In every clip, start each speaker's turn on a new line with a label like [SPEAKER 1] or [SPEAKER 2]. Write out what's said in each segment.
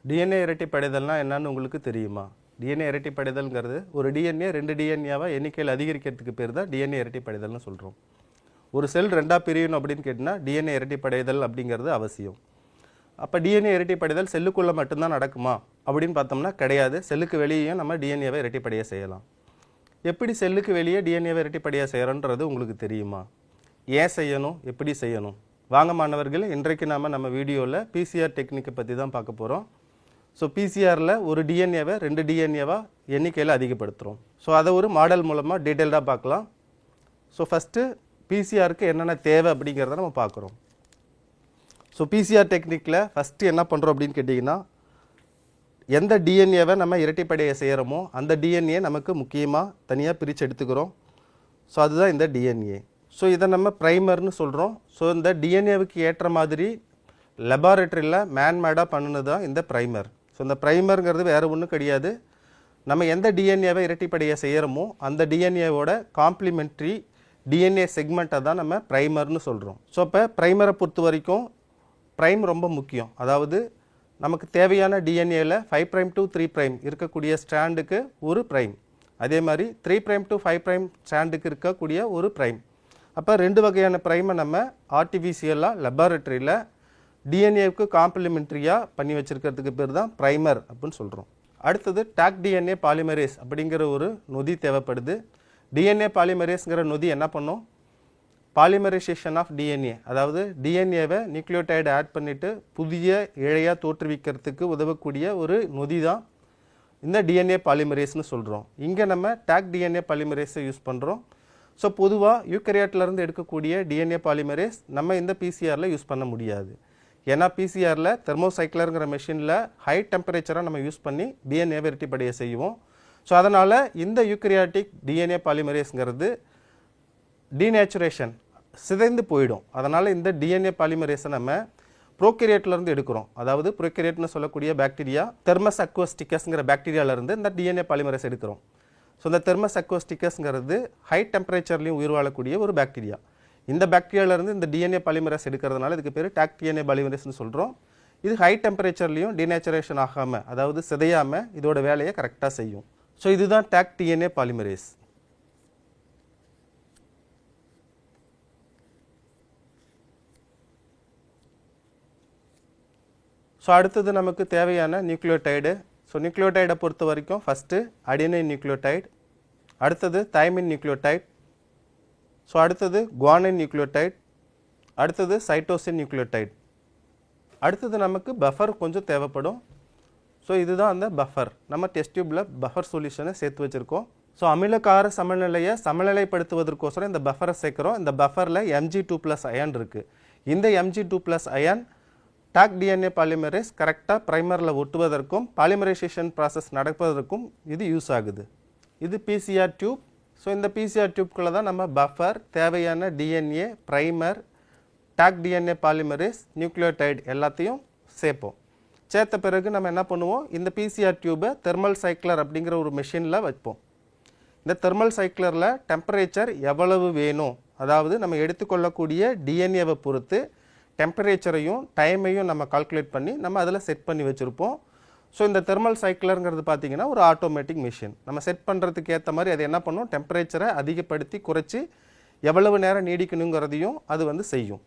[SPEAKER 1] DNA இரட்டிப்படைதல்னா என்னன்னு உங்களுக்கு தெரியுமா? டிஎன்ஏ இரட்டிப்படைதல்ங்கிறது ஒரு டிஎன்ஏ 2 டிஎன்ஏவா எண்ணிக்கையில் அதிகரிக்கிறதுக்கு பேர் தான் டிஎன்ஏ இரட்டிப்படைதல்னு சொல்கிறோம். ஒரு செல் 2ஆக பிரியணும் அப்படின்னு கேட்டினா டிஎன்ஏ இரட்டிப்படைதல் அப்படிங்கிறது அவசியம். அப்போ டிஎன்ஏ இரட்டிப்படைதல் செல்லுக்குள்ளே மட்டும்தான் நடக்குமா அப்படின்னு பார்த்தோம்னா கிடையாது. செல்லுக்கு வெளியேயும் நம்ம டிஎன்ஏவை இரட்டிப்படைய செய்யலாம். எப்படி செல்லுக்கு வெளியே டிஎன்ஏவை இரட்டிப்படைய செய்கிறோன்றது உங்களுக்கு தெரியுமா? ஏன் செய்யணும், எப்படி செய்யணும்? வாங்க மாணவர்கள், இன்றைக்கு நம்ம வீடியோவில் பிசிஆர் டெக்னிக்கை பற்றி தான் பார்க்க போகிறோம். ஸோ பிசிஆரில் ஒரு டிஎன்ஏவை 2 டிஎன்ஏவா எண்ணிக்கையில் அதிகப்படுத்துகிறோம். ஸோ அதை ஒரு மாடல் மூலமாக டீட்டெயில்டாக பார்க்கலாம். ஸோ ஃபஸ்ட்டு பிசிஆருக்கு என்னென்ன தேவை அப்படிங்கிறத நம்ம பார்க்குறோம். ஸோ பிசிஆர் டெக்னிக்கில் ஃபஸ்ட்டு என்ன பண்ணுறோம் அப்படின்னு கேட்டிங்கன்னா, எந்த டிஎன்ஏவை நம்ம இரட்டிப்படைய செய்கிறோமோ அந்த டிஎன்ஏ நமக்கு முக்கியமாக தனியாக பிரித்து எடுத்துக்கிறோம். ஸோ அதுதான் இந்த டிஎன்ஏ. ஸோ இதை நம்ம ப்ரைமர்னு சொல்கிறோம். ஸோ இந்த டிஎன்ஏவுக்கு ஏற்ற மாதிரி லெபார்ட்டரியில் மேன்மேடாக பண்ணினது தான் இந்த ப்ரைமர். ஸோ இந்த ப்ரைமருங்கிறது வேறு ஒன்றும் கிடையாது. நம்ம எந்த டிஎன்ஏவை இரட்டிப்படைய செய்கிறோமோ அந்த டிஎன்ஏவோட காம்ப்ளிமெண்ட்ரி டிஎன்ஏ செக்மெண்ட்டை தான் நம்ம ப்ரைமர்னு சொல்கிறோம். ஸோ இப்போ ப்ரைமரை பொறுத்த வரைக்கும் ப்ரைம் ரொம்ப முக்கியம். அதாவது நமக்கு தேவையான டிஎன்ஏவில் 5' to 3' இருக்கக்கூடிய ஸ்ட்ராண்டுக்கு ஒரு ப்ரைம், அதே மாதிரி 3' to 5' ஸ்ட்ராண்டுக்கு இருக்கக்கூடிய ஒரு ப்ரைம். அப்போ 2 வகையான ப்ரைமை நம்ம ஆர்டிஃபிஷியலாக லெபார்ட்டரியில் டிஎன்ஏவுக்கு காம்ப்ளிமெண்ட்ரியாக பண்ணி வச்சுருக்கிறதுக்கு பேர் தான் ப்ரைமர் அப்படின்னு சொல்கிறோம். அடுத்தது டாக் டிஎன்ஏ பாலிமரேஸ் அப்படிங்கிற ஒரு நொதி தேவைப்படுது. டிஎன்ஏ பாலிமரேஸ்ங்கிற நொதி என்ன பண்ணும்? பாலிமரைசேஷன் ஆஃப் டிஎன்ஏ, அதாவது டிஎன்ஏவை நியூக்ளியோடைடு ஆட் பண்ணிவிட்டு புதிய இழையாக தோற்றுவிக்கிறதுக்கு உதவக்கூடிய ஒரு நொதி தான் இந்த டிஎன்ஏ பாலிமரேஸ்னு சொல்கிறோம். இங்கே நம்ம டாக் டிஎன்ஏ பாலிமரேஸை யூஸ் பண்ணுறோம். ஸோ பொதுவாக யூக்கரியாட்டிலேருந்து எடுக்கக்கூடிய டிஎன்ஏ பாலிமரேஸ் நம்ம இந்த பிசிஆரில் யூஸ் பண்ண முடியாது. ஏன்னா பிசிஆரில் தெர்மோசைக்ளருங்கிற மெஷினில் ஹை டெம்பரேச்சராக நம்ம யூஸ் பண்ணி டிஎன்ஏவை இரட்டிப்படைய செய்வோம். ஸோ அதனால் இந்த யூக்கரியாட்டிக் டிஎன்ஏ பாலிமரேஸ்ங்கிறது டீநேச்சுரேஷன் சிதைந்து போயிடும். அதனால் இந்த டிஎன்ஏ பாலிமரேஸை நம்ம ப்ரோகேரியட்லேருந்து எடுக்கிறோம். அதாவது ப்ரோகேரியட்னு சொல்லக்கூடிய பாக்டீரியா தெர்மஸ் அக்வாஸ்டிக்கஸ்ங்கிற பாக்டீரியாவிலேருந்து இந்த டிஎன்ஏ பாலிமரேஸ் எடுக்கிறோம். ஸோ இந்த தெர்மஸ் அக்வாஸ்டிக்கஸ்ங்கிறது ஹை டெம்பரேச்சர்லையும் உயிர் வாழக்கூடிய ஒரு பாக்டீரியா. இந்த பாக்டீரியாவிலேருந்து இந்த டிஎன்ஏ பாலிமரேஸ் எடுக்கிறதுனால இதுக்கு பேர் டாக் டிஎன்ஏ பாலிமரேஸ்னு சொல்கிறோம். இது ஹை டெம்பரேச்சர்லையும் டீநேச்சுரேஷன் ஆகாமல், அதாவது சிதையாமல் இதோட வேலையை கரெக்டாக செய்யும். ஸோ இதுதான் டாக் டிஎன்ஏ பாலிமரேஸ். ஸோ அடுத்தது நமக்கு தேவையான நியூக்ளியோடைடு. ஸோ நியூக்ளியோடைடை பொறுத்த வரைக்கும் ஃபஸ்ட்டு அடினைன் நியூக்ளியோடைடு, அடுத்தது தைமின் நியூக்ளியோடைடு, ஸோ அடுத்தது குவானின் நியூக்ளியோடைடு, அடுத்தது சைட்டோசின் நியூக்ளியோடைடு. அடுத்தது நமக்கு பஃபர் கொஞ்சம் தேவைப்படும். ஸோ இதுதான் அந்த பஃபர். நம்ம டெஸ்ட் டியூப்பில் பஃபர் சொல்யூஷனை சேர்த்து வச்சுருக்கோம். ஸோ அமிலக்கார சமநிலையை சமநிலைப்படுத்துவதற்கோசரம் இந்த பஃபரை சேர்க்குறோம். இந்த பஃபரில் Mg2+ அயன் இருக்குது. இந்த Mg2+ iron talk DNA polymerase கரெக்டாக ப்ரைமரில் ஒட்டுவதற்கும் பாலிமரைசேஷன் ப்ராசஸ் நடப்பதற்கும் இது யூஸ் ஆகுது. இது பிசிஆர் டியூப். ஸோ இந்த பிசிஆர் டியூப்குள்ளே தான் நம்ம பஃபர், தேவையான DNA, primer, Taq DNA polymerase, nucleotide எல்லாத்தையும் சேர்ப்போம். சேர்த்த பிறகு நம்ம என்ன பண்ணுவோம்? இந்த பிசிஆர் டியூபை தெர்மல் சைக்ளர் அப்படிங்கிற ஒரு மெஷினில் வைப்போம். இந்த தெர்மல் சைக்ளரில் டெம்பரேச்சர் எவ்வளவு வேணும், அதாவது நம்ம எடுத்துக்கொள்ளக்கூடிய டிஎன்ஏவை பொறுத்து டெம்பரேச்சரையும் டைமையும் நம்ம கால்குலேட் பண்ணி நம்ம அதில் செட் பண்ணி வச்சுருப்போம். ஸோ இந்த தெர்மல் சைக்ளருங்கிறது பார்த்திங்கன்னா ஒரு ஆட்டோமேட்டிக் மிஷின். நம்ம செட் பண்ணுறதுக்கு ஏற்ற மாதிரி அது என்ன பண்ணும்? டெம்பரேச்சரை அதிகப்படுத்தி குறைச்சி எவ்வளவு நேரம் நீடிக்கணுங்கிறதையும் அது செய்யும்.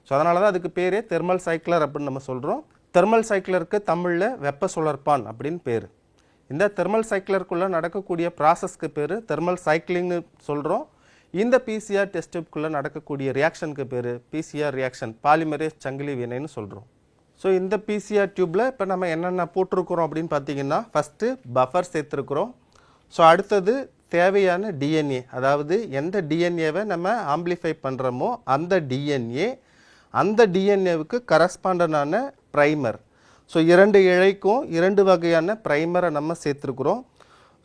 [SPEAKER 1] ஸோ அதனால தான் அதுக்கு பேரே தெர்மல் சைக்ளர் அப்படின்னு நம்ம சொல்கிறோம். தெர்மல் சைக்ளருக்கு தமிழில் வெப்ப சுழற்பான் அப்படின்னு பேர். இந்த தெர்மல் சைக்ளருக்குள்ளே நடக்கக்கூடிய ப்ராசஸ்க்கு பேர் தெர்மல் சைக்கிளிங்னு சொல்கிறோம். இந்த பிசிஆர் டெஸ்ட் டியூப்குள்ளே நடக்கக்கூடிய ரியாக்ஷனுக்கு பேர் பிசிஆர் ரியாக்ஷன், பாலிமரேஸ் சங்கிலி வினைன்னு சொல்கிறோம். ஸோ இந்த பிசிஆர் டியூப்பில் இப்போ நம்ம என்னென்ன போட்டிருக்கிறோம் அப்படின்னு பார்த்தீங்கன்னா, ஃபஸ்ட்டு பஃபர் சேர்த்துருக்குறோம். ஸோ அடுத்தது தேவையான டிஎன்ஏ, அதாவது எந்த டிஎன்ஏவை நம்ம ஆம்பிளிஃபை பண்ணுறோமோ அந்த டிஎன்ஏவுக்கு கரஸ்பாண்டனான ப்ரைமர். ஸோ 2 இழைக்கும் 2 வகையான ப்ரைமரை நம்ம சேர்த்துருக்குறோம்.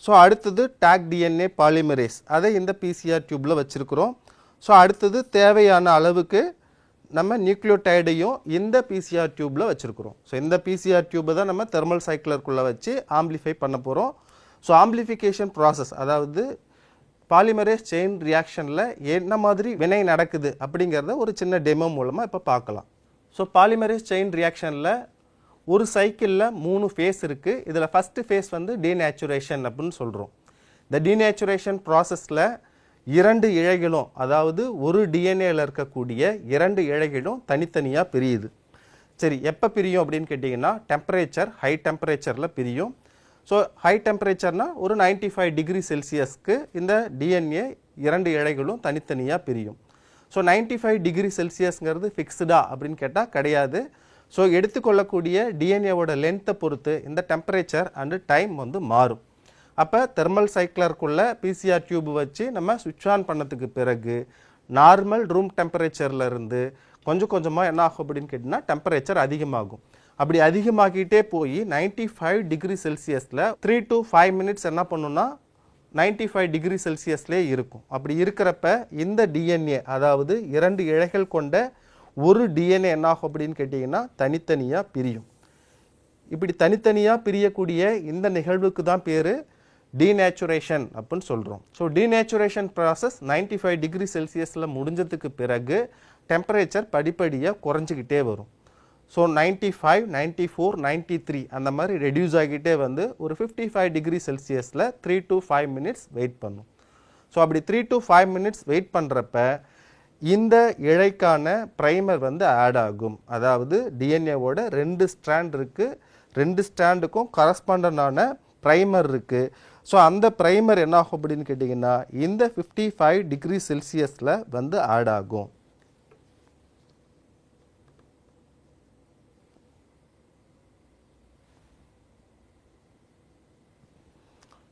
[SPEAKER 1] ஸோ அடுத்தது டாக் டிஎன்ஏ பாலிமரேஸ், அதை இந்த பிசிஆர் டியூப்பில் வச்சுருக்குறோம். ஸோ அடுத்தது தேவையான அளவுக்கு நம்ம நியூக்ளியோடைடையும் இந்த பிசிஆர் டியூப்பில் வச்சுருக்குறோம். ஸோ இந்த பிசிஆர் டியூப்பை தான் நம்ம தெர்மல் சைக்ளருக்குள்ளே வச்சு ஆம்பிளிஃபை பண்ண போகிறோம். ஸோ ஆம்பிளிஃபிகேஷன் ப்ராசஸ், அதாவது பாலிமரேஸ் செயின் ரியாக்ஷனில் என்ன மாதிரி வினை நடக்குது அப்படிங்கிறத ஒரு சின்ன டெமோ மூலமாக இப்போ பார்க்கலாம். ஸோ பாலிமரேஸ் செயின் ரியாக்ஷனில் ஒரு சைக்கிளில் 3 ஃபேஸ் இருக்குது. இதில் ஃபஸ்ட்டு ஃபேஸ் வந்து டீநேச்சுரேஷன் அப்படின்னு சொல்கிறோம். இந்த டீநேச்சுரேஷன் ப்ராசஸில் 2 இழைகளும், அதாவது ஒரு டிஎன்ஏல இருக்கக்கூடிய 2 இழைகளும் தனித்தனியாக பிரியுது. சரி, எப்போ பிரியும் அப்படின்னு கேட்டிங்கன்னா டெம்பரேச்சர், ஹை டெம்பரேச்சரில் பிரியும். ஸோ ஹை டெம்பரேச்சர்னால் ஒரு 95 டிகிரி செல்சியஸ்க்கு இந்த டிஎன்ஏ 2 இழைகளும் தனித்தனியாக பிரியும். ஸோ 95 டிகிரி செல்சியஸ்ங்கிறது ஃபிக்ஸ்டா அப்படின்னு கேட்டால் கிடையாது. ஸோ எடுத்துக்கொள்ளக்கூடிய டிஎன்ஏவோட லென்த்தை பொறுத்து இந்த டெம்பரேச்சர் அண்டு டைம் வந்து மாறும். அப்போ தெர்மல் சைக்கிளருக்குள்ள பிசிஆர் டியூப் வச்சு நம்ம சுவிட்ச் ஆன் பண்ணதுக்கு பிறகு நார்மல் ரூம் டெம்பரேச்சரில் இருந்து கொஞ்சம் கொஞ்சமாக என்ன ஆகும் அப்படின்னு கேட்டிங்கன்னா டெம்பரேச்சர் அதிகமாகும். அப்படி அதிகமாகிட்டே போய் 95 டிகிரி செல்சியஸில் 3 to 5 மினிட்ஸ் என்ன பண்ணுன்னா 95 டிகிரி செல்சியஸ்லேயே இருக்கும். அப்படி இருக்கிறப்ப இந்த டிஎன்ஏ, அதாவது 2 இழைகள் கொண்ட ஒரு டிஎன்ஏ என்ன ஆகும் அப்படின்னு கேட்டிங்கன்னா தனித்தனியாக பிரியும். இப்படி தனித்தனியாக பிரியக்கூடிய இந்த நிகழ்வுக்கு தான் பேர் டீநேச்சுரேஷன் அப்படின்னு சொல்கிறோம். ஸோ டீநேச்சுரேஷன் ப்ராசஸ் 95 டிகிரி செல்சியஸில் முடிஞ்சதுக்கு பிறகு டெம்பரேச்சர் படிப்படியாக குறைஞ்சிக்கிட்டே வரும். ஸோ 95, 94, 93 அந்த மாதிரி ரெடியூஸ் ஆகிட்டே வந்து ஒரு 55 டிகிரி செல்சியஸில் 3 to 5 மினிட்ஸ் வெயிட் பண்ணும். ஸோ அப்படி 3 to 5 மினிட்ஸ் வெயிட் பண்ணுறப்ப இந்த இழைக்கான ப்ரைமர் வந்து ஆட் ஆகும். அதாவது டிஎன்ஏவோட 2 ஸ்ட்ராண்ட் இருக்குது, 2 ஸ்ட்ராண்டுக்கும் கரஸ்பாண்டனான ப்ரைமர் இருக்குது. ஸோ அந்த ப்ரைமர் என்ன ஆகும் அப்படின்னு கேட்டிங்கன்னா இந்த 55 டிகிரி செல்சியஸில் வந்து ஆட் ஆகும்.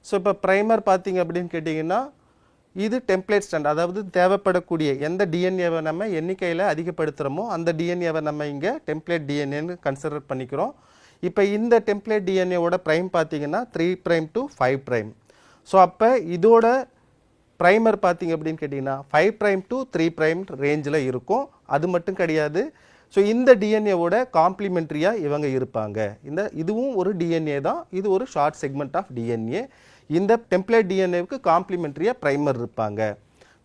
[SPEAKER 1] ஸோ இப்போ ப்ரைமர் பார்த்தீங்க அப்படின்னு கேட்டிங்கன்னா இது டெம்ப்ளேட் ஸ்டாண்ட், அதாவது தேவைப்படக்கூடிய எந்த டிஎன்ஏவை நம்ம எண்ணிக்கையில் அதிகப்படுத்துகிறோமோ அந்த டிஎன்ஏவை நம்ம இங்கே டெம்ப்ளேட் டிஎன்ஏன்னு கன்சிடர் பண்ணிக்கிறோம். இப்போ இந்த டெம்ப்ளேட் டிஎன்ஏவோட ப்ரைம் பார்த்தீங்கன்னா 3' to 5'. ஸோ அப்போ இதோட ப்ரைமர் பார்த்தீங்க அப்படின்னு கேட்டிங்கன்னா 5' to 3' ரேஞ்சில் இருக்கும். அது மட்டும் கிடையாது, ஸோ இந்த டிஎன்ஏவோட காம்ப்ளிமெண்ட்ரியாக இவங்க இருப்பாங்க. இதுவும் ஒரு டிஎன்ஏ தான், இது ஒரு ஷார்ட் செக்மெண்ட் ஆஃப் டிஎன்ஏ. இந்த டெம்ப்ளேட் டிஎன்ஏவுக்கு காம்ப்ளிமெண்ட்ரியாக ப்ரைமர் இருப்பாங்க.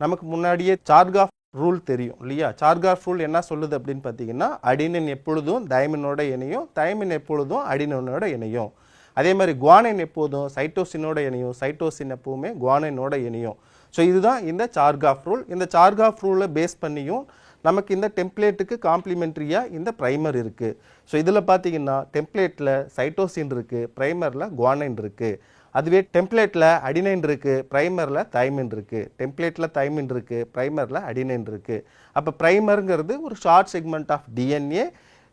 [SPEAKER 1] நமக்கு முன்னாடியே சார்காஃப் ரூல் தெரியும் இல்லையா? சார்காஃப் ரூல் என்ன சொல்லுது அப்படின்னு பார்த்தீங்கன்னா அடினின் எப்பொழுதும் தைமினோட இணையும், தைமின் எப்பொழுதும் அடினினோட இணையும். அதே மாதிரி குவானைன் எப்போதும் சைட்டோசினோட இணையும், சைட்டோசின் எப்போவுமே குவானைனோட இணையும். ஸோ இதுதான் இந்த சார்காஃப் ரூல். இந்த சார்காஃப் ரூலை பேஸ் பண்ணியும் நமக்கு இந்த டெம்ப்ளேட்டுக்கு காம்ப்ளிமெண்ட்ரியாக இந்த ப்ரைமர் இருக்குது. ஸோ இதில் பார்த்தீங்கன்னா டெம்ப்ளேட்டில் சைட்டோசின் இருக்குது, ப்ரைமரில் குவானைன் இருக்குது. அதுவே டெம்ப்ளேட்டில் அடினைன் இருக்குது, ப்ரைமரில் தைமின் இருக்குது. டெம்ப்ளேட்டில் தைமின் இருக்குது, ப்ரைமரில் அடினைன் இருக்குது. அப்போ ப்ரைமருங்கிறது ஒரு ஷார்ட் செக்மெண்ட் ஆஃப் டிஎன்ஏ.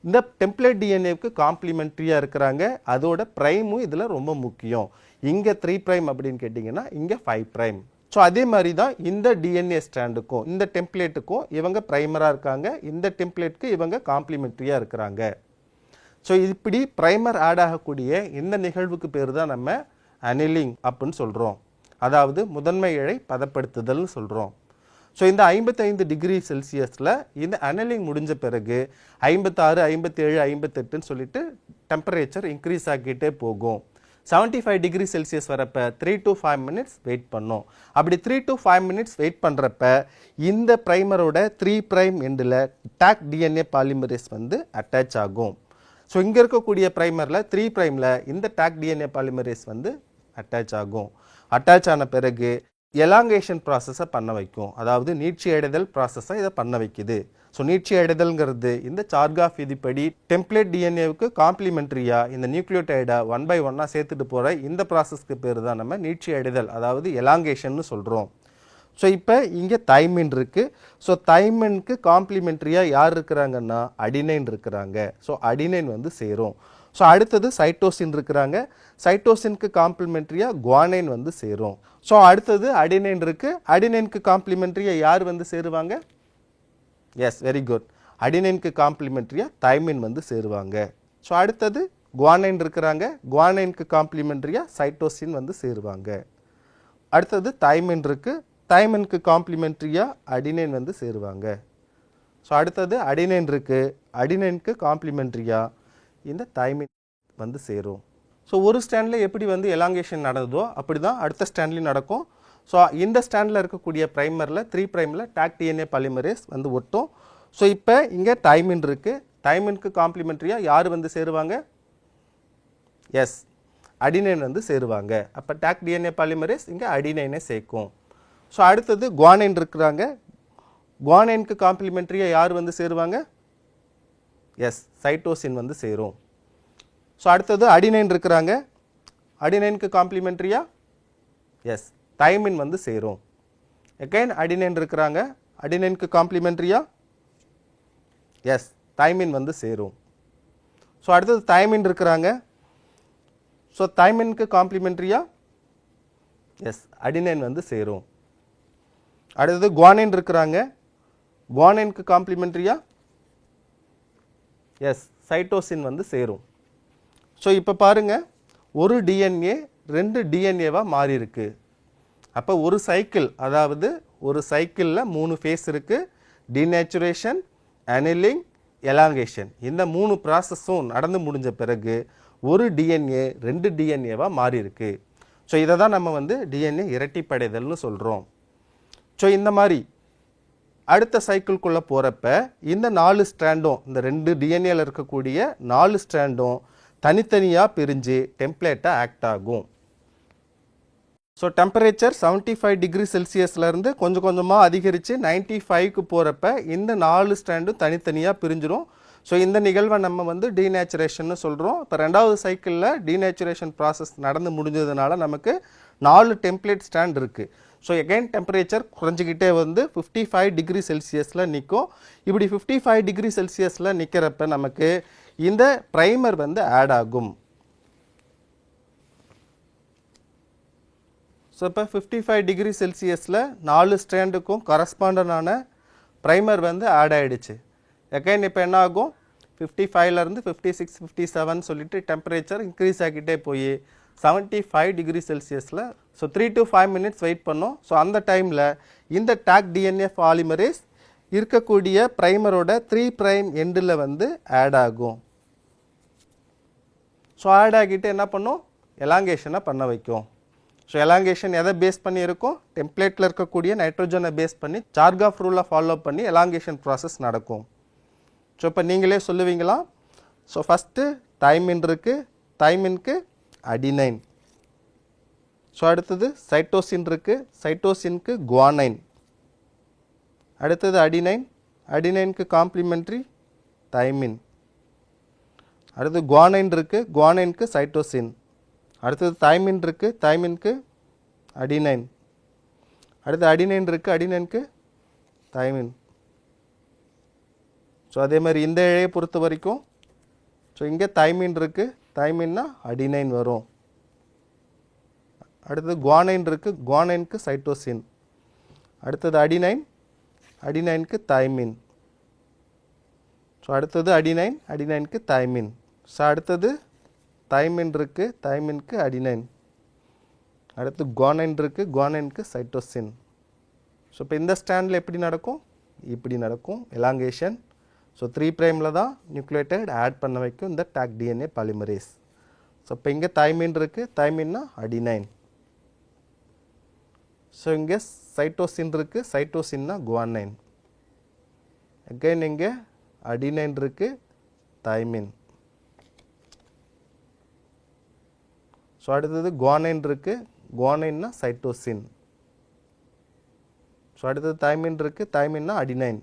[SPEAKER 1] இந்த டெம்ப்ளேட் டிஎன்ஏவுக்கு காம்ப்ளிமெண்ட்ரியாக இருக்கிறாங்க. அதோட ப்ரைமும் இதில் ரொம்ப முக்கியம். இங்கே 3' அப்படின்னு கேட்டிங்கன்னா இங்கே 5'. ஸோ அதே மாதிரி தான் இந்த டிஎன்ஏ ஸ்டாண்டுக்கும் இந்த டெம்ப்ளேட்டுக்கும் இவங்க ப்ரைமராக இருக்காங்க, இந்த டெம்ப்ளேட்டுக்கு இவங்க காம்ப்ளிமெண்ட்ரியாக இருக்கிறாங்க. ஸோ இப்படி ப்ரைமர் ஆட் ஆகக்கூடிய இந்த நிகழ்வுக்கு பேர் தான் நம்ம அனிலிங் அப்படின்னு சொல்கிறோம். அதாவது முதன்மை இழை பதப்படுத்துதல்னு சொல்கிறோம். ஸோ இந்த 55 டிகிரி செல்சியஸில் இந்த அனலிங் முடிஞ்ச பிறகு 56, 57, 58ன்னு சொல்லிட்டு டெம்பரேச்சர் இன்க்ரீஸ் ஆகிட்டே போகும். 75 டிகிரி செல்சியஸ் வரப்போ 3 to 5 மினிட்ஸ் வெயிட் பண்ணோம். அப்படி 3 to 5 மினிட்ஸ் வெயிட் பண்ணுறப்ப இந்த ப்ரைமரோட 3' எண்டில் டாக் டிஎன்ஏ பாலிமரேஸ் வந்து அட்டாச் ஆகும். ஸோ இங்கே இருக்கக்கூடிய ப்ரைமரில் 3'ல் இந்த டாக் டிஎன்ஏ பாலிமரேஸ் வந்து அட்டாச் ஆகும். அட்டாச் ஆன பிறகு எலாங்கேஷன் ப்ராசஸை பண்ண வைக்கும், அதாவது நீட்சி அடைதல் ப்ராசஸை இதை பண்ண வைக்குது. ஸோ நீட்சி அடைதல்ங்கிறது இந்த சார்காஃப் விதிப்படி டெம்ப்ளேட் டிஎன்ஏவுக்கு காம்ப்ளிமெண்ட்ரியாக இந்த நியூக்ளியோடைடை 1 by 1 சேர்த்துட்டு போகிற இந்த ப்ராசஸ்க்கு பேர் தான் நம்ம நீட்சி அடைதல், அதாவது எலாங்கேஷன்னு சொல்கிறோம். ஸோ இப்போ இங்கே தைமின் இருக்குது. ஸோ தைமினுக்கு காம்ப்ளிமெண்ட்ரியாக யார் இருக்கிறாங்கன்னா அடினைன் இருக்கிறாங்க. ஸோ அடினைன் வந்து சேரும். ஸோ அடுத்தது சைட்டோசின் இருக்கிறாங்க, சைட்டோசினுக்கு காம்ப்ளிமெண்ட்ரியாக குவானைன் வந்து சேரும். ஸோ அடுத்தது அடினைன் இருக்குது, அடினைனுக்கு காம்ப்ளிமெண்ட்ரியாக யார் வந்து சேருவாங்க? எஸ், வெரி குட், அடினைனுக்கு காம்ப்ளிமெண்ட்ரியாக தைமின் வந்து சேருவாங்க. ஸோ அடுத்தது குவானைன் இருக்கிறாங்க, குவானைனுக்கு காம்ப்ளிமெண்ட்ரியாக சைட்டோசின் வந்து சேருவாங்க. அடுத்தது தைமின் இருக்குது, தைமினுக்கு காம்ப்ளிமெண்ட்ரியாக அடினைன் வந்து சேருவாங்க. ஸோ அடுத்தது அடினைன் இருக்குது, அடினைனுக்கு காம்ப்ளிமெண்ட்ரியாக இந்த தைமின் வந்து சேரும். ஸோ ஒரு ஸ்டாண்டில் எப்படி வந்து எலாங்கேஷன் நடந்ததோ அப்படி தான் அடுத்த ஸ்டாண்ட்லேயும் நடக்கும். ஸோ இந்த ஸ்டாண்டில் இருக்கக்கூடிய ப்ரைமரில் 3'ல் டாக் டிஎன்ஏ பாலிமரேஸ் வந்து ஒட்டும். ஸோ இப்போ இங்கே தைமின் இருக்குது, தைமினுக்கு காம்ப்ளிமெண்ட்ரியாக யார் வந்து சேருவாங்க? எஸ் அடினைன் வந்து சேருவாங்க. அப்போ டாக் டிஎன்ஏ பாலிமரேஸ் இங்கே அடினைனை சேர்க்கும். ஸோ அடுத்தது குவானைன் இருக்கிறாங்க. குவானைனுக்கு காம்ப்ளிமெண்ட்ரியாக யார் வந்து சேருவாங்க? எஸ் சைட்டோசின் வந்து சேரும். ஸோ அடுத்தது அடினைன் இருக்கிறாங்க. அடினைனுக்கு காம்ப்ளிமெண்ட்ரியாக எஸ் தைமின் வந்து சேரும். அகைன் அடினைன் இருக்கிறாங்க. அடினைனுக்கு காம்ப்ளிமெண்ட்ரியாக எஸ் தைமின் வந்து சேரும். ஸோ அடுத்தது தைமின் இருக்கிறாங்க. ஸோ தைமினுக்கு காம்ப்ளிமெண்ட்ரியாக எஸ் அடினைன் வந்து சேரும். அடுத்தது குவானைன் இருக்கிறாங்க. குவானைனுக்கு காம்ப்ளிமெண்ட்ரியாக எஸ் சைட்டோசின் வந்து சேரும். ஸோ இப்போ பாருங்கள், ஒரு டிஎன்ஏ 2 டிஎன்ஏவாக மாறி இருக்கு. அப்போ ஒரு சைக்கிள், அதாவது ஒரு சைக்கிளில் 3 ஃபேஸ் இருக்குது. Denaturation, annealing, elongation. இந்த 3 ப்ராசஸும் நடந்து முடிஞ்ச பிறகு ஒரு டிஎன்ஏ 2 டிஎன்ஏவாக மாறி இருக்கு. ஸோ இதை தான் நம்ம வந்து டிஎன்ஏ இரட்டிப்படைதல்னு சொல்கிறோம். ஸோ இந்த மாதிரி அடுத்த சைக்கிள்குள்ளே போகிறப்ப இந்த 4 ஸ்ட்ராண்டும், இந்த 2 டிஎன்ஏல இருக்கக்கூடிய 4 ஸ்ட்ராண்டும் தனித்தனியாக பிரிஞ்சு டெம்ப்ளேட்டாக ஆக்ட் ஆகும். ஸோ டெம்பரேச்சர் 75 டிகிரி செல்சியஸ்லேருந்து கொஞ்சம் கொஞ்சமாக அதிகரித்து 95க்கு போகிறப்ப இந்த 4 ஸ்ட்ராண்டும் தனித்தனியாக பிரிஞ்சிடும். ஸோ இந்த நிகழ்வை நம்ம வந்து டீநேச்சுரேஷன்னு சொல்கிறோம். இப்போ 2வது சைக்கிளில் டீநேச்சுரேஷன் ப்ராசஸ் நடந்து முடிஞ்சதுனால நமக்கு 4 டெம்ப்ளேட் ஸ்டாண்ட் இருக்குது. ஸோ எகைன் டெம்பரேச்சர் குறைஞ்சிக்கிட்டே வந்து 55 டிகிரி செல்சியஸில் நிற்கும். இப்படி 55 டிகிரி செல்சியஸில் நிற்கிறப்ப நமக்கு இந்த ப்ரைமர் வந்து ஆட் ஆகும். ஸோ இப்போ 55 டிகிரி செல்சியஸில் 4 ஸ்டாண்டுக்கும் கரஸ்பாண்டனான ப்ரைமர் வந்து ஆட் ஆகிடுச்சு. எகைன் இப்போ என்ன ஆகும், 55லேருந்து 56, 57 சொல்லிட்டு டெம்பரேச்சர் இன்க்ரீஸ் ஆகிட்டே போய் 75 டிகிரி செல்சியஸில் ஸோ 3 to 5 மினிட்ஸ் வெயிட் பண்ணோம். ஸோ அந்த டைமில் இந்த டாக் டிஎன்ஏ பாலிமரேஸ் இருக்கக்கூடிய ப்ரைமரோட 3 பிரைம் எண்டில் வந்து ஆட் ஆகும். ஸோ ஆட் ஆகிட்டு என்ன பண்ணும், எலாங்கேஷனை பண்ண வைக்கும். ஸோ எலாங்கேஷன் எதை பேஸ் பண்ணி இருக்கும், டெம்ப்ளேட்டில் இருக்கக்கூடிய நைட்ரோஜனை பேஸ் பண்ணி சார்காஃப் ரூலை ஃபாலோ பண்ணி எலாங்கேஷன் ப்ராசஸ் நடக்கும். ஸோ இப்போ நீங்களே சொல்லுவீங்களா? ஸோ ஃபஸ்ட்டு தைமின் இருக்குது, தைமின்க்கு அடினைன். ஸோ அடுத்தது சைட்டோசின் இருக்குது, சைட்டோசின்க்கு குவானைன். அடுத்தது அடினைன், அடினைனுக்கு காம்ப்ளிமெண்ட்ரி தைமின். அடுத்து குவானைன் இருக்குது, குவானைனுக்கு சைட்டோசின். அடுத்தது தைமின் இருக்குது, தைமின்க்கு அடினைன். அடுத்து அடினைன் இருக்குது, அடினைனுக்கு தைமின். ஸோ அதே மாதிரி இந்த இழையை பொறுத்த வரைக்கும் ஸோ இங்கே தைமின் இருக்குது, தைமின்னா அடினைன் வரும். அடுத்தது குவானைன் இருக்குது, குவானைனுக்கு சைட்டோசின். அடுத்தது அடினைன், அடினைனுக்கு தைமின். ஸோ அடுத்தது அடினைன், அடினைனுக்கு தைமின். ஸோ அடுத்தது தைமின் இருக்குது, தைமின்க்கு அடினைன். அடுத்து குவானைன் இருக்குது, குவானைனுக்கு சைட்டோசின். ஸோ இப்போ இந்த ஸ்டாண்டில் எப்படி நடக்கும், இப்படி நடக்கும் எலாங்கேஷன். ஸோ 3 பிரைமில் தான் நியூக்ளியோடைட் ஆட் பண்ண வைக்கும் இந்த டாக் டிஎன்ஏ பாலிமரேஸ். ஸோ இப்போ இங்கே தைமின் இருக்குது, தைமின்னா அடினைன். ஸோ இங்கே சைட்டோசின் இருக்குது, சைட்டோசின்னா குவானைன். அகைன் இங்கே அடினைன் இருக்குது, தைமின். ஸோ அடுத்தது குவானைன் இருக்குது, குவானைன்னா சைட்டோசின். ஸோ அடுத்தது தைமின் இருக்குது, தைமின்னா அடினைன்.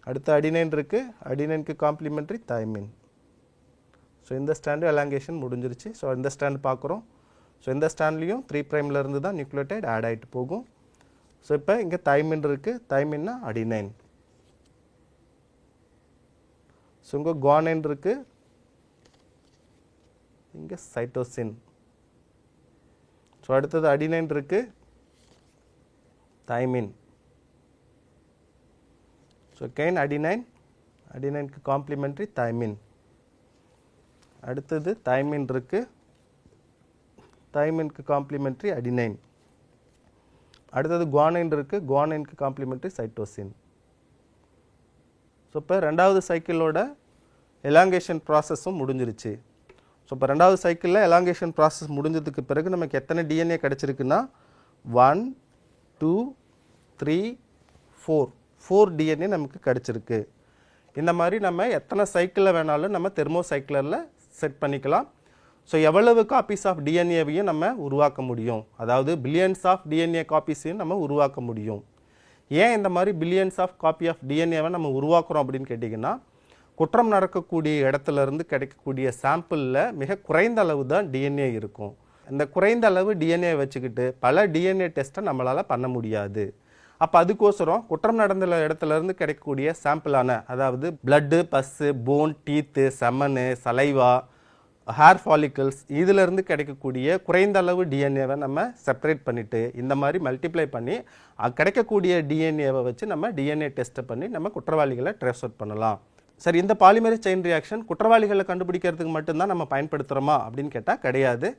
[SPEAKER 1] அடுத்து அடினைன் இருக்குது, அடினைனுக்கு காம்ப்ளிமெண்ட்ரி தைமின். ஸோ இந்த ஸ்டாண்டு எலாங்கேஷன் முடிஞ்சிருச்சு. ஸோ இந்த ஸ்டாண்டு பார்க்குறோம். ஸோ இந்த ஸ்டாண்ட்லேயும் 3 பிரைமில் இருந்து தான் நியூக்ளியோடைட் ஆட் ஆகிட்டு போகும். ஸோ இப்போ இங்கே தைமின் இருக்குது, தைமின்னா அடினைன். ஸோ இங்கே குவானைன் இருக்குது, இங்கே சைட்டோசின். ஸோ அடுத்தது அடினைன் இருக்குது, தைமின். ஸோ again அடினைன், அடினைனுக்கு காம்ப்ளிமெண்ட்ரி தைமின். அடுத்தது தைமின் இருக்குது, தைமினுக்கு காம்ப்ளிமெண்ட்ரி அடினைன். அடுத்தது குவானைன் இருக்குது, குவானைனுக்கு காம்ப்ளிமெண்ட்ரி சைட்டோசின். ஸோ இப்போ 2வது சைக்கிளோட எலாங்கேஷன் ப்ராசஸும் முடிஞ்சிருச்சு. ஸோ இப்போ 2வது சைக்கிளில் எலாங்கேஷன் ப்ராசஸ் முடிஞ்சதுக்கு பிறகு நமக்கு எத்தனை டிஎன்ஏ கிடச்சிருக்குன்னா 1, 2, 3, 4 டிஎன்ஏ நமக்கு கிடச்சிருக்கு. இந்த மாதிரி நம்ம எத்தனை சைக்கிளில் வேணாலும் நம்ம தெர்மோசைக்கிளரில் செட் பண்ணிக்கலாம். ஸோ எவ்வளவு காப்பீஸ் ஆஃப் டிஎன்ஏவையும் நம்ம உருவாக்க முடியும், அதாவது பில்லியன்ஸ் ஆஃப் டிஎன்ஏ காப்பீஸையும் நம்ம உருவாக்க முடியும். ஏன் இந்த மாதிரி பில்லியன்ஸ் ஆஃப் காப்பி ஆஃப் டிஎன்ஏவை நம்ம உருவாக்குறோம் அப்படின்னு கேட்டிங்கன்னா, குற்றம் நடக்கக்கூடிய இடத்துலேருந்து கிடைக்கக்கூடிய சாம்பிளில் மிக குறைந்த அளவு தான் டிஎன்ஏ இருக்கும். இந்த குறைந்த அளவு டிஎன்ஏ வச்சுக்கிட்டு பல டிஎன்ஏ டெஸ்ட்டை நம்மளால் பண்ண முடியாது. அப்போ அதுக்கோசரம் குற்றம் நடந்த இடத்துலேருந்து கிடைக்கக்கூடிய சாம்பிளான, அதாவது blood, pus, bone, teeth, semen, saliva, hair follicles, இதிலிருந்து கிடைக்கக்கூடிய குறைந்த அளவு டிஎன்ஏவை நம்ம செப்பரேட் பண்ணிவிட்டு இந்த மாதிரி மல்டிப்ளை பண்ணி கிடைக்கக்கூடிய டிஎன்ஏவை வச்சு நம்ம டிஎன்ஏ டெஸ்ட்டை பண்ணி நம்ம குற்றவாளிகளை ட்ரேஸ் அவுட் பண்ணலாம். சரி, இந்த பாலிமரேஸ் செயின் ரியாக்ஷன் குற்றவாளிகளை கண்டுபிடிக்கிறதுக்கு மட்டும்தான் நம்ம பயன்படுத்துகிறோமா அப்படின்னு கேட்டால் கிடையாது.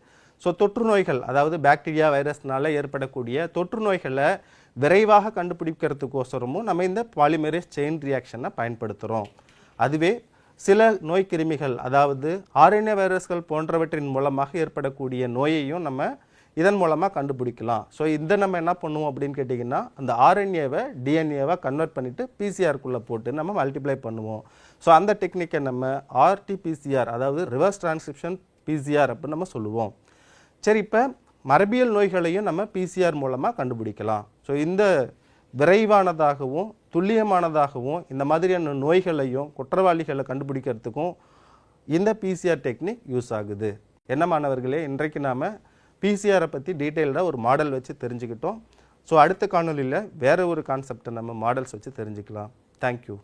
[SPEAKER 1] ஸோ தொற்று நோய்கள், அதாவது பாக்டீரியா, வைரஸ்னால ஏற்படக்கூடிய தொற்று நோய்களை விரைவாக கண்டுபிடிக்கிறதுக்கோசரமும் நம்ம இந்த பாலிமரேஸ் செயின் ரியாக்ஷனை பயன்படுத்துகிறோம். அதுவே சில நோய் கிருமிகள், அதாவது ஆர்என்ஏ வைரஸ்கள் போன்றவற்றின் மூலமாக ஏற்படக்கூடிய நோயையும் நம்ம இதன் மூலமாக கண்டுபிடிக்கலாம். ஸோ இதை நம்ம என்ன பண்ணுவோம் அப்படின்னு கேட்டிங்கன்னா, அந்த ஆர்என்ஏவை டிஎன்ஏவை கன்வெர்ட் பண்ணிவிட்டு பிசிஆருக்குள்ளே போட்டு நம்ம மல்டிப்ளை பண்ணுவோம். ஸோ அந்த டெக்னிக்கை நம்ம ஆர்டிபிசிஆர், அதாவது ரிவர்ஸ் டிரான்ஸ்கிரிப்ஷன் பிசிஆர் அப்படின்னு நம்ம சொல்லுவோம். சரி, இப்போ மரபியல் நோய்களையும் நம்ம பிசிஆர் மூலமாக கண்டுபிடிக்கலாம். ஸோ இந்த விரைவானதாகவும் துல்லியமானதாகவும் இந்த மாதிரியான நோய்களையும் குற்றவாளிகளை கண்டுபிடிக்கிறதுக்கும் இந்த பிசிஆர் டெக்னிக் யூஸ் ஆகுது. என்ன மாணவர்களே, இன்றைக்கு நாம் பிசிஆரை பற்றி டீட்டெயில்டாக ஒரு மாடல் வச்சு தெரிஞ்சுக்கிட்டோம். ஸோ அடுத்த காணொலியில் வேறு ஒரு கான்செப்டை நம்ம மாடல்ஸ் வச்சு தெரிஞ்சுக்கலாம். தேங்க்யூ.